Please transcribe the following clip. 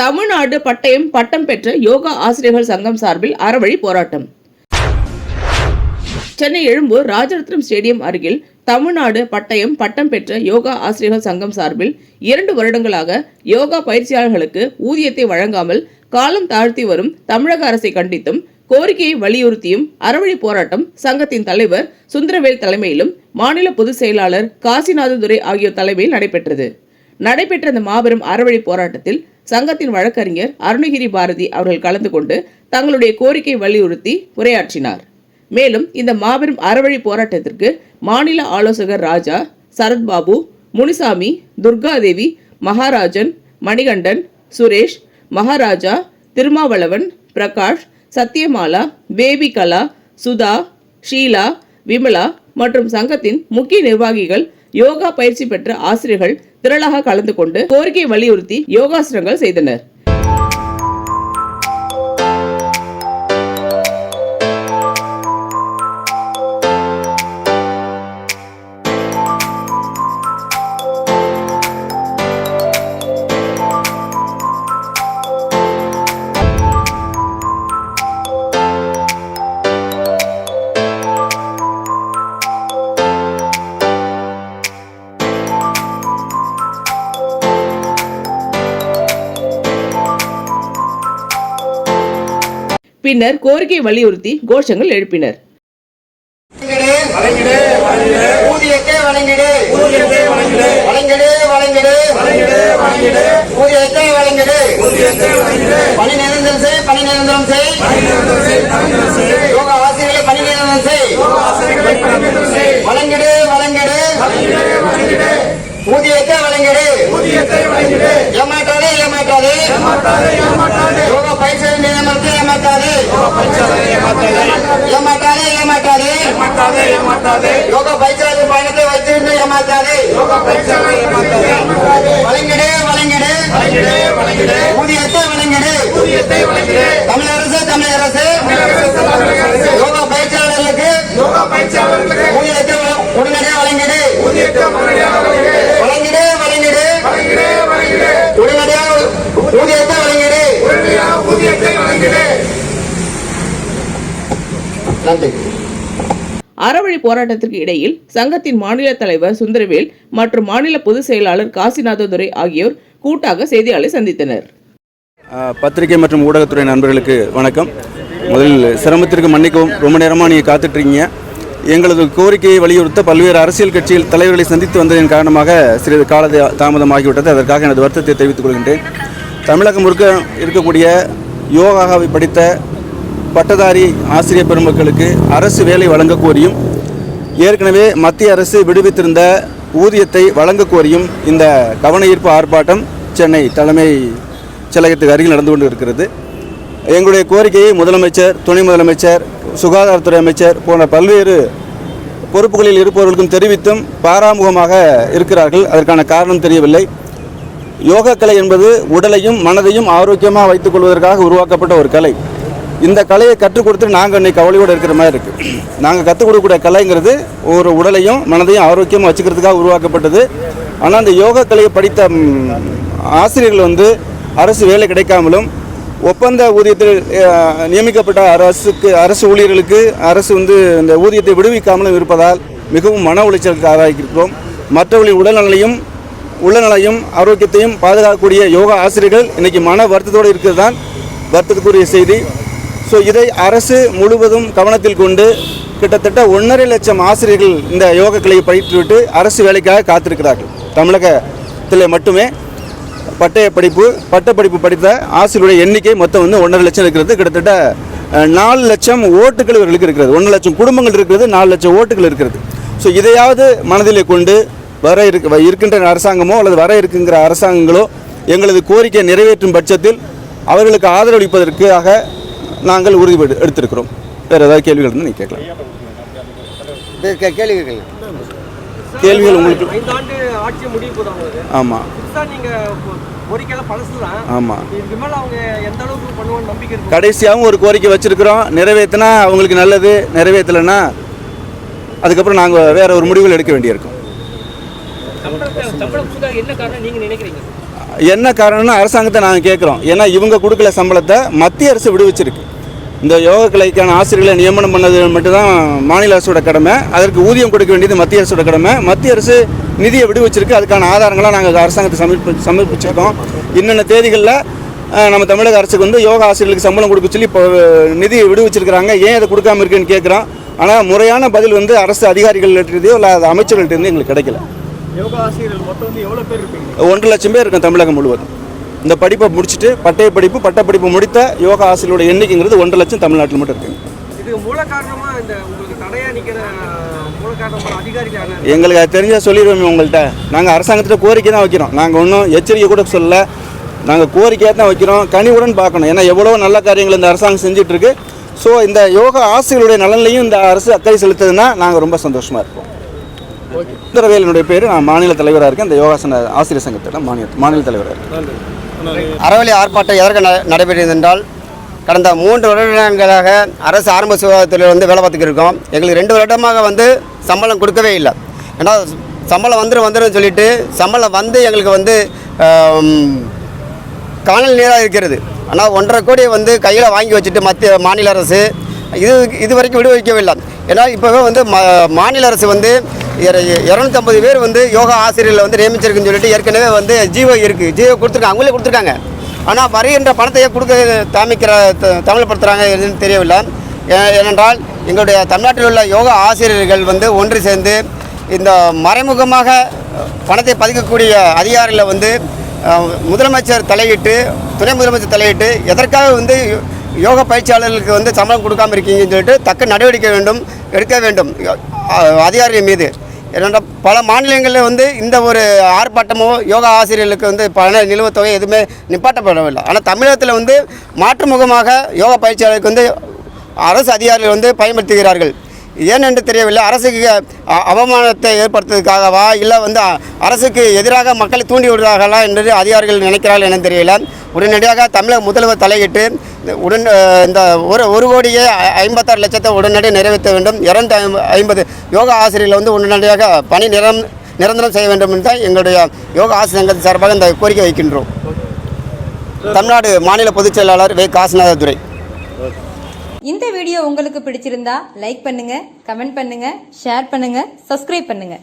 தமிழ்நாடு பட்டயம் பட்டம் பெற்ற யோகா ஆசிரியர்கள் சங்கம் சார்பில் அறவழி போராட்டம். சென்னை எழும்பூர் ராஜரத்னம் ஸ்டேடியம் அருகில் தமிழ்நாடு பட்டயம் பட்டம் பெற்ற யோகா ஆசிரியர்கள் சங்கம் சார்பில் 2 வருடங்களாக யோகா பயிற்சியாளர்களுக்கு ஊதியத்தை வழங்காமல் காலம் தாழ்த்தி வரும் தமிழக அரசை கண்டித்தும் கோரிக்கையை வலியுறுத்தியும் அறவழி போராட்டம் சங்கத்தின் தலைவர் சுந்தரவேல் தலைமையிலும் மாநில பொதுச் செயலாளர் காசிநாததுரை ஆகியோர் தலைமையில் நடைபெற்ற இந்த மாபெரும் அறவழி போராட்டத்தில் சங்கத்தின் வழக்கறிஞர் அருணகிரி பாரதி அவர்கள் கலந்து கொண்டு தங்களுடைய கோரிக்கை வலியுறுத்தி உரையாற்றினார். மேலும் இந்த மாபெரும் அறவழி போராட்டத்திற்கு மாநில ஆலோசகர் ராஜா, சரத்பாபு, முனிசாமி, துர்காதேவி, மகாராஜன், மணிகண்டன், சுரேஷ், மகாராஜா, திருமாவளவன், பிரகாஷ், சத்யமாலா, பேபி கலா, சுதா, ஷீலா, விமலா மற்றும் சங்கத்தின் முக்கிய நிர்வாகிகள், யோகா பயிற்சி பெற்ற ஆசிரியர்கள் திரளாக கலந்து கொண்டு கோரிக்கை வலியுறுத்தி யோகாசனங்கள் செய்தனர். பின்னர் கோரிக்கை வலியுறுத்தி கோஷங்கள் எழுப்பினர். ஊதியத்தை வழங்கிடு, ஏமாற்றாதே ஏமாற்றாதே, யோகா பயிற்சி நியமனத்தை ஏமாற்றாதே, ஏமாற்றாதே ஏமாற்றாதே, யோகா பயிற்சியாளர் பயணத்தை வைத்திருந்து ஏமாற்றாதே, வழங்கிடு வழங்கிடு, ஊதியத்தை வழங்கிடு, தமிழக அரசு யோகா பயிற்சியாளர்களுக்கு ஊதியத்தை உடனடியாக வழங்கிடு, அறவழி போராட்டத்திற்கு இடையில் சங்கத்தின் மாநில தலைவர் சுந்தரவேல் மற்றும் மாநில பொதுச் செயலாளர் காசிநாததுரை ஆகியோர் கூட்டாக செய்தியாளரை சந்தித்தனர். பத்திரிகை மற்றும் ஊடகத்துறை நண்பர்களுக்கு வணக்கம். முதலில் சிரமத்திற்கு மன்னிக்கவும், ரொம்ப நேரமாக நீங்கள் காத்துட்ருக்கீங்க. எங்களது கோரிக்கையை வலியுறுத்த பல்வேறு அரசியல் கட்சியில் தலைவர்களை சந்தித்து வந்ததன் காரணமாக சிறிது கால தாமதமாகிவிட்டது. அதற்காக எனது வருத்தத்தை தெரிவித்துக் கொள்கின்றேன். தமிழகம் முழுக்க இருக்கக்கூடிய யோகாவை படித்த பட்டதாரி ஆசிரியர் பெருமக்களுக்கு அரசு வேலை வழங்க கோரியும், ஏற்கனவே மத்திய அரசு விடுவித்திருந்த ஊதியத்தை வழங்க கோரியும் இந்த கவன ஈர்ப்பு ஆர்ப்பாட்டம் சென்னை தலைமை செயலகத்துக்கு அருகில் நடந்து கொண்டு இருக்கிறது. எங்களுடைய கோரிக்கையை முதலமைச்சர், துணை முதலமைச்சர், சுகாதாரத்துறை அமைச்சர் போன்ற பல்வேறு பொறுப்புகளில் இருப்பவர்களுக்கும் தெரிவித்தும் பாராமுகமாக இருக்கிறார்கள். அதற்கான காரணம் தெரியவில்லை. யோகா கலை என்பது உடலையும் மனதையும் ஆரோக்கியமாக வைத்துக் கொள்வதற்காக உருவாக்கப்பட்ட ஒரு கலை. இந்த கலையை கற்றுக் கொடுத்துட்டு நாங்கள் இன்னைக்கு கவலையோடு இருக்கிற மாதிரி இருக்குது. நாங்கள் கற்றுக் கொடுக்கக்கூடிய கலைங்கிறது ஒரு உடலையும் மனதையும் ஆரோக்கியமாக வச்சுக்கிறதுக்காக உருவாக்கப்பட்டது. ஆனால் அந்த யோகா கலையை படித்த ஆசிரியர்கள் அரசு வேலை கிடைக்காமலும் ஒப்பந்த ஊதியத்தில் நியமிக்கப்பட்ட அரசு ஊழியர்களுக்கு அரசு இந்த ஊதியத்தை விடுவிக்காமலும் இருப்பதால் மிகவும் மன உளைச்சலுக்கு ஆளாகியிருக்கிறோம். மற்றவர்களின் உடல்நலையும் ஆரோக்கியத்தையும் பாதுகாக்கக்கூடிய யோகா ஆசிரியர்கள் இன்றைக்கி மன வருத்தத்தோடு இருக்கிறது தான் வருத்தத்துக்குரிய செய்தி. ஸோ இதை அரசு முழுவதும் கவனத்தில் கொண்டு கிட்டத்தட்ட 1.5 லட்சம் ஆசிரியர்கள் இந்த யோகா கலையை பயிற்றுவிட்டு அரசு வேலைக்காக காத்திருக்கிறார்கள். தமிழகத்தில் மட்டுமே பட்டப்படிப்பு படித்த ஆசிரியருடைய எண்ணிக்கை மொத்தம் 1.5 லட்சம் இருக்கிறது. கிட்டத்தட்ட 4 லட்சம் ஓட்டுகள் இவர்களுக்கு இருக்கிறது. 1 லட்சம் குடும்பங்கள் இருக்கிறது, 4 லட்சம் ஓட்டுகள் இருக்கிறது. ஸோ இதையாவது மனதிலே கொண்டு இருக்கின்ற அரசாங்கமோ அல்லது வர இருக்குங்கிற அரசாங்கங்களோ எங்களது கோரிக்கையை நிறைவேற்றும் பட்சத்தில் அவர்களுக்கு ஆதரவளிப்பதற்காக நாங்கள் உறுதி எடுத்திருக்கிறோம். வேறு ஏதாவது கேள்விகள் இருந்தால் நீங்கள் கேட்கலாம். கேள்விகள் உங்களுக்கு ஆமாம் ஆமாம் கடைசியாகவும் ஒரு கோரிக்கை வச்சுருக்கிறோம். நிறைவேற்றினா அவங்களுக்கு நல்லது, நிறைவேற்றலைன்னா அதுக்கப்புறம் நாங்கள் வேறு ஒரு முடிவுகள் எடுக்க வேண்டியிருக்கோம். என்ன காரணம்னா அரசாங்கத்தை நாங்கள் கேட்குறோம். ஏன்னா இவங்க கொடுக்கல சம்பளத்தை மத்திய அரசு விடுவிச்சிருக்கு. இந்த யோகா கலைக்கான ஆசிரியர்களை நியமனம் பண்ணது மட்டும்தான் மாநில அரசோட கடமை. அதற்கு ஊதியம் கொடுக்க வேண்டியது மத்திய அரசோட கடமை. மத்திய அரசு நிதியை விடுவிச்சிருக்கு. அதுக்கான ஆதாரங்களாக நாங்கள் அரசாங்கத்தை சமர்ப்பிச்சிருக்கோம். இன்னென்ன தேதிகளில் நம்ம தமிழக அரசுக்கு வந்து யோகா ஆசிரியர்களுக்கு சம்பளம் கொடுக்க சொல்லி இப்போ நிதியை விடுவிச்சிருக்கிறாங்க. ஏன் அதை கொடுக்காம இருக்குன்னு கேட்குறோம். ஆனால் முறையான பதில் வந்து அரசு அதிகாரிகள்கிட்டயோ இல்லை அமைச்சர்கள்ட்டேருந்து எங்களுக்கு கிடைக்கல. யோகா ஆசிரியர்கள் மொத்தம் வந்து எவ்வளோ பேர் இருப்பீங்க? 1 லட்சம் பேர் இருக்கும் தமிழகம் முழுவதும். இந்த படிப்பை முடிச்சுட்டு பட்டப்படிப்பு முடித்த யோகா ஆசிரியரோட எண்ணிக்கைங்கிறது 1 லட்சம் தமிழ்நாட்டில் மட்டும் இருக்குங்க. இது மூல காரணமாக இந்த உங்களுக்கு தடையாக நிற்கிற மூல காரணமாக அதிகாரிகள் எங்களுக்கு அது தெரிஞ்சால் சொல்லிடுவோம் உங்கள்கிட்ட. நாங்கள் அரசாங்கத்திட்ட கோரிக்கை தான் வைக்கிறோம். நாங்கள் ஒன்றும் எச்சரிக்கை கூட சொல்லலை. நாங்கள் கோரிக்கையாக தான் வைக்கிறோம். கனிவுடன் பார்க்கணும். ஏன்னா எவ்வளோ நல்ல காரியங்கள் இந்த அரசாங்கம் செஞ்சிட்ருக்கு. ஸோ இந்த யோகா ஆசிரியர்களுடைய நலன்லையும் இந்த அரசு அக்கறை செலுத்துதுன்னா நாங்கள் ரொம்ப சந்தோஷமாக இருப்போம். சுந்தரவேல் என்னுடைய பேர். நான் மாநில தலைவராக இருக்கேன். இந்த யோகாசன ஆசிரியர் சங்கத்தில் மாநில தலைவராக இருக்கேன். அறவழி ஆர்ப்பாட்டம் எதற்கு நடைபெற்றது என்றால், கடந்த 3 வருடங்களாக அரசு ஆரம்ப சுகாதாரத்தில் வந்து வேலை பார்த்துக்கிட்டு இருக்கோம். எங்களுக்கு 2 வருடமாக வந்து சம்பளம் கொடுக்கவே இல்லை. ஏன்னா சம்பளம் வந்துடும் சொல்லிட்டு சம்பளம் வந்து எங்களுக்கு வந்து காணல் நீராக இருக்கிறது. ஆனால் 1.5 கோடி வந்து கையில் வாங்கி வச்சுட்டு மாநில அரசு இது வரைக்கும் விடுவிக்கவில்லை. ஏன்னா இப்போவே வந்து மாநில அரசு வந்து 250 பேர் வந்து யோகா ஆசிரியர்களை வந்து நியமிச்சிருக்குன்னு சொல்லிட்டு ஏற்கனவே வந்து ஜீவோ இருக்குது. ஜீவோ கொடுத்துருக்காங்க, அவங்களே கொடுத்துருக்காங்க. ஆனால் வருகின்ற பணத்தையே தமிழ்படுத்துகிறாங்க எதுன்னு தெரியவில்லை. ஏனென்றால் எங்களுடைய தமிழ்நாட்டில் உள்ள யோகா ஆசிரியர்கள் வந்து ஒன்று சேர்ந்து இந்த மறைமுகமாக பணத்தை பதிக்கக்கூடிய அதிகாரிகளை வந்து முதலமைச்சர் தலையிட்டு, துணை முதலமைச்சர் தலையிட்டு எதற்காக வந்து யோகா பயிற்சியாளர்களுக்கு வந்து சம்பளம் கொடுக்காமல் இருக்கீங்கன்னு சொல்லிட்டு தக்க நடவடிக்கை எடுக்க வேண்டும் அதிகாரிகள் மீது. ஏனென்றால் பல மாநிலங்களில் வந்து இந்த ஒரு ஆர்ப்பாட்டமோ யோகா ஆசிரியர்களுக்கு வந்து பண நிலுவைத் தொகை எதுவுமே நிப்பாட்டப்படவில்லை. ஆனால் தமிழகத்தில் வந்து மாற்றுமுகமாக யோகா பயிற்சியாளருக்கு வந்து அரசு அதிகாரிகள் வந்து பயன்படுத்துகிறார்கள். ஏனென்று தெரியவில்லை. அரசுக்கு அவமானத்தை ஏற்படுத்துவதற்காகவா இல்லை வந்து அரசுக்கு எதிராக மக்களை தூண்டி விடுறார்களா என்று அதிகாரிகள் நினைக்கிறார்கள் என தெரியல. உடனடியாக தமிழக முதல்வர் தலையிட்டு இந்த 1 கோடியே 56 லட்சத்தை உடனடியாக நிறைவேற்ற வேண்டும். 250 யோகா ஆசிரியர்களை வந்து உடனடியாக பணி நிரந்தரம் செய்ய வேண்டும் என்று தான் எங்களுடைய யோகா ஆசிரியர் சங்கத்தின் சார்பாக இந்த கோரிக்கை வைக்கின்றோம். தமிழ்நாடு மாநில பொதுச் செயலாளர் வே. காசிநாததுரை. இந்த வீடியோ உங்களுக்கு பிடிச்சிருந்தா லைக் பண்ணுங்க, கமெண்ட் பண்ணுங்க, ஷேர் பண்ணுங்க, சப்ஸ்கிரைப் பண்ணுங்க.